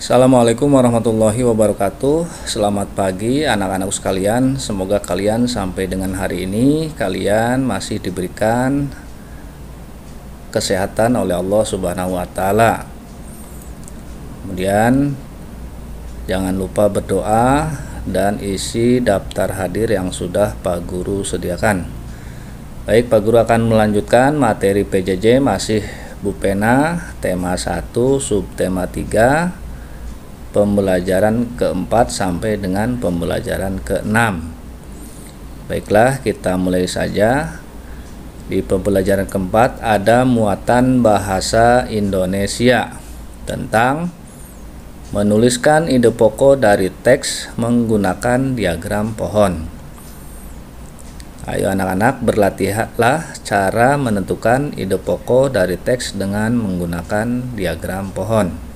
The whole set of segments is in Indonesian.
Assalamualaikum warahmatullahi wabarakatuh. Selamat pagi anak-anak sekalian. Semoga kalian sampai dengan hari ini kalian masih diberikan kesehatan oleh Allah Subhanahu wa taala. Kemudian jangan lupa berdoa dan isi daftar hadir yang sudah Pak Guru sediakan. Baik, Pak Guru akan melanjutkan materi PJJ masih Bu Pena, tema 1, subtema 3, pembelajaran keempat sampai dengan pembelajaran keenam. Baiklah, kita mulai saja. Di pembelajaran keempat ada muatan bahasa Indonesia tentang menuliskan ide pokok dari teks menggunakan diagram pohon. Ayo anak-anak, berlatihlah cara menentukan ide pokok dari teks dengan menggunakan diagram pohon.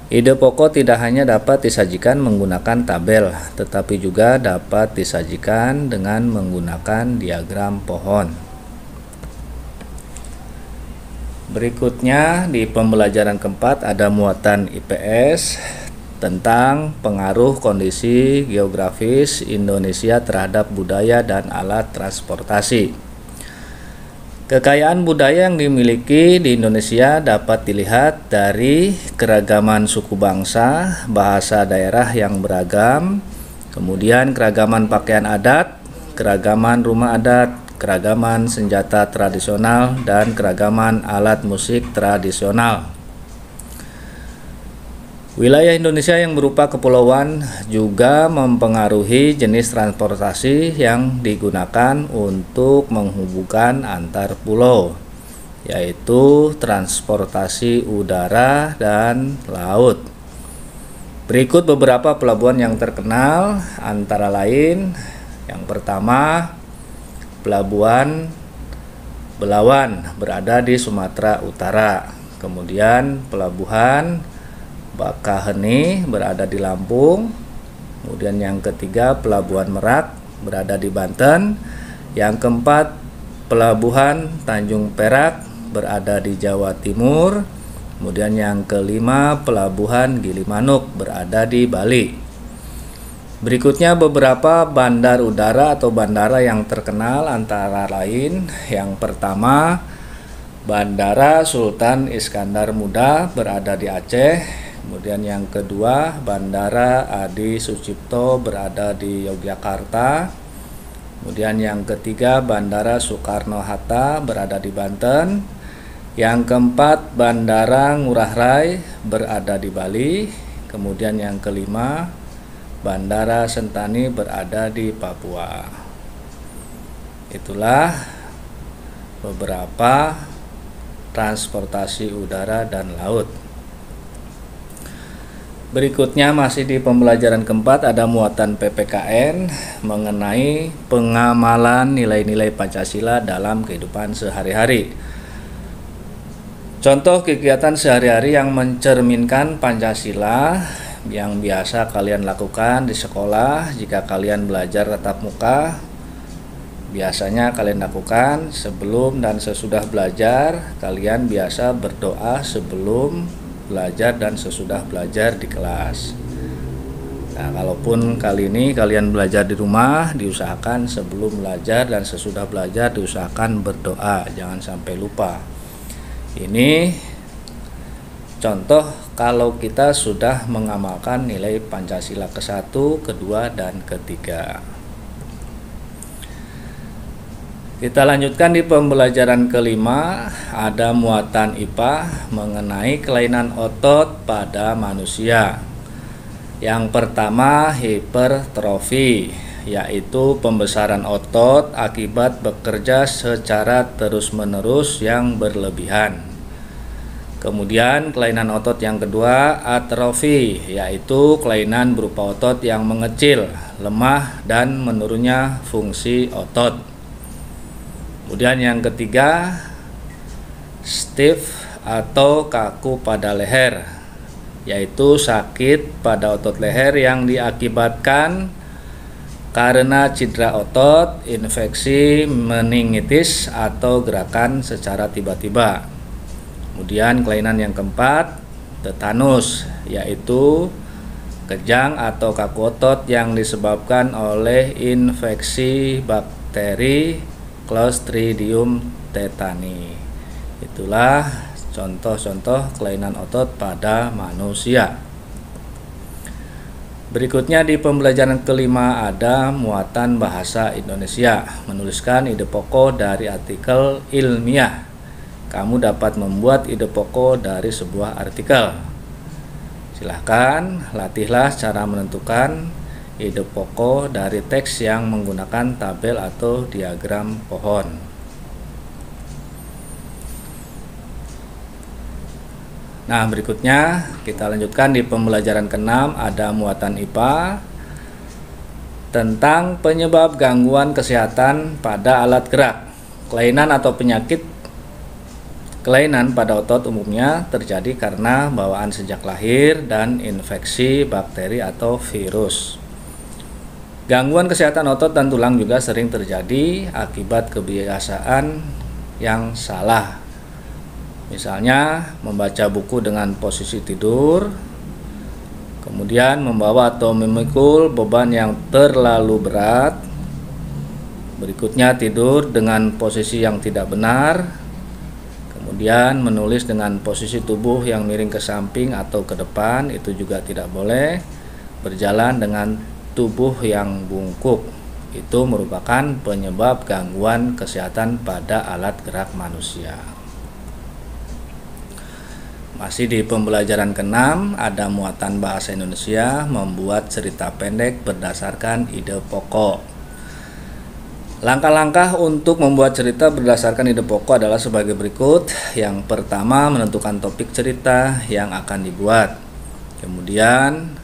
Ide pokok tidak hanya dapat disajikan menggunakan tabel, tetapi juga dapat disajikan dengan menggunakan diagram pohon. Berikutnya di pembelajaran keempat ada muatan IPS tentang pengaruh kondisi geografis Indonesia terhadap budaya dan alat transportasi. Kekayaan budaya yang dimiliki di Indonesia dapat dilihat dari keragaman suku bangsa, bahasa daerah yang beragam, kemudian keragaman pakaian adat, keragaman rumah adat, keragaman senjata tradisional, dan keragaman alat musik tradisional. Wilayah Indonesia yang berupa kepulauan juga mempengaruhi jenis transportasi yang digunakan untuk menghubungkan antar pulau, yaitu transportasi udara dan laut. Berikut beberapa pelabuhan yang terkenal, antara lain yang pertama, Pelabuhan Belawan berada di Sumatera Utara. Kemudian Pelabuhan Bakaheni berada di Lampung. Kemudian yang ketiga, Pelabuhan Merak berada di Banten. Yang keempat, Pelabuhan Tanjung Perak berada di Jawa Timur. Kemudian yang kelima, Pelabuhan Gilimanuk berada di Bali. Berikutnya beberapa bandar udara atau bandara yang terkenal, antara lain yang pertama, Bandara Sultan Iskandar Muda berada di Aceh. Kemudian yang kedua, Bandara Adi Sucipto berada di Yogyakarta. Kemudian yang ketiga, Bandara Soekarno-Hatta berada di Banten. Yang keempat, Bandara Ngurah Rai berada di Bali. Kemudian yang kelima, Bandara Sentani berada di Papua. Itulah beberapa transportasi udara dan laut. Berikutnya masih di pembelajaran keempat ada muatan PPKN mengenai pengamalan nilai-nilai Pancasila dalam kehidupan sehari-hari. Contoh kegiatan sehari-hari yang mencerminkan Pancasila yang biasa kalian lakukan di sekolah jika kalian belajar tatap muka. Biasanya kalian lakukan sebelum dan sesudah belajar. Kalian biasa berdoa sebelum belajar dan sesudah belajar di kelas. Nah, kalaupun kali ini kalian belajar di rumah, diusahakan sebelum belajar dan sesudah belajar diusahakan berdoa, jangan sampai lupa. Ini contoh kalau kita sudah mengamalkan nilai Pancasila ke-1, ke-2, dan ke-3. Kita lanjutkan di pembelajaran kelima, ada muatan IPA mengenai kelainan otot pada manusia. Yang pertama, hipertrofi, yaitu pembesaran otot akibat bekerja secara terus-menerus yang berlebihan. Kemudian kelainan otot yang kedua, atrofi, yaitu kelainan berupa otot yang mengecil, lemah, dan menurunnya fungsi otot. Kemudian yang ketiga, stiff atau kaku pada leher, yaitu sakit pada otot leher yang diakibatkan karena cedera otot, infeksi, meningitis, atau gerakan secara tiba-tiba. Kemudian kelainan yang keempat, tetanus, yaitu kejang atau kaku otot yang disebabkan oleh infeksi bakteri Clostridium tetani. Itulah contoh-contoh kelainan otot pada manusia. Berikutnya di pembelajaran kelima ada muatan bahasa Indonesia. Menuliskan ide pokok dari artikel ilmiah. Kamu dapat membuat ide pokok dari sebuah artikel. Silahkan latihlah cara menentukan ide pokok dari teks yang menggunakan tabel atau diagram pohon. Nah, berikutnya kita lanjutkan di pembelajaran ke-6 ada muatan IPA tentang penyebab gangguan kesehatan pada alat gerak. Kelainan atau penyakit kelainan pada otot umumnya terjadi karena bawaan sejak lahir dan infeksi bakteri atau virus. Gangguan kesehatan otot dan tulang juga sering terjadi akibat kebiasaan yang salah. Misalnya membaca buku dengan posisi tidur, kemudian membawa atau memikul beban yang terlalu berat. Berikutnya tidur dengan posisi yang tidak benar. Kemudian menulis dengan posisi tubuh yang miring ke samping atau ke depan, itu juga tidak boleh. Berjalan dengan tubuh yang bungkuk, itu merupakan penyebab gangguan kesehatan pada alat gerak manusia. Masih di pembelajaran ke-6 ada muatan bahasa Indonesia, membuat cerita pendek berdasarkan ide pokok. Langkah-langkah untuk membuat cerita berdasarkan ide pokok adalah sebagai berikut. Yang pertama, menentukan topik cerita yang akan dibuat. Kemudian,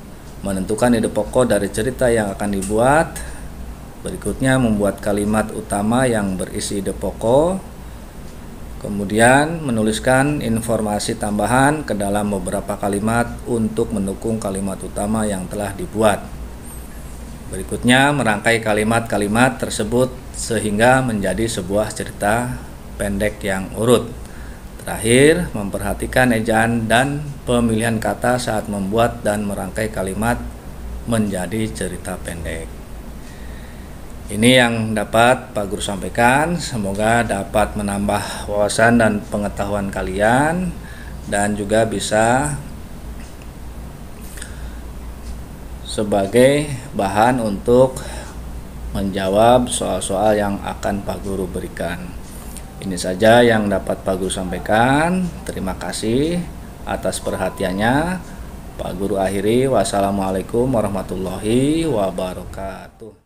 menentukan ide pokok dari cerita yang akan dibuat. Berikutnya, membuat kalimat utama yang berisi ide pokok. Kemudian, menuliskan informasi tambahan ke dalam beberapa kalimat untuk mendukung kalimat utama yang telah dibuat. Berikutnya, merangkai kalimat-kalimat tersebut sehingga menjadi sebuah cerita pendek yang urut. Terakhir, memperhatikan ejaan dan pemilihan kata saat membuat dan merangkai kalimat menjadi cerita pendek. Ini yang dapat Pak Guru sampaikan. Semoga dapat menambah wawasan dan pengetahuan kalian dan juga bisa sebagai bahan untuk menjawab soal-soal yang akan Pak Guru berikan. Ini saja yang dapat Pak Guru sampaikan. Terima kasih atas perhatiannya. Pak Guru akhiri. Wassalamualaikum warahmatullahi wabarakatuh.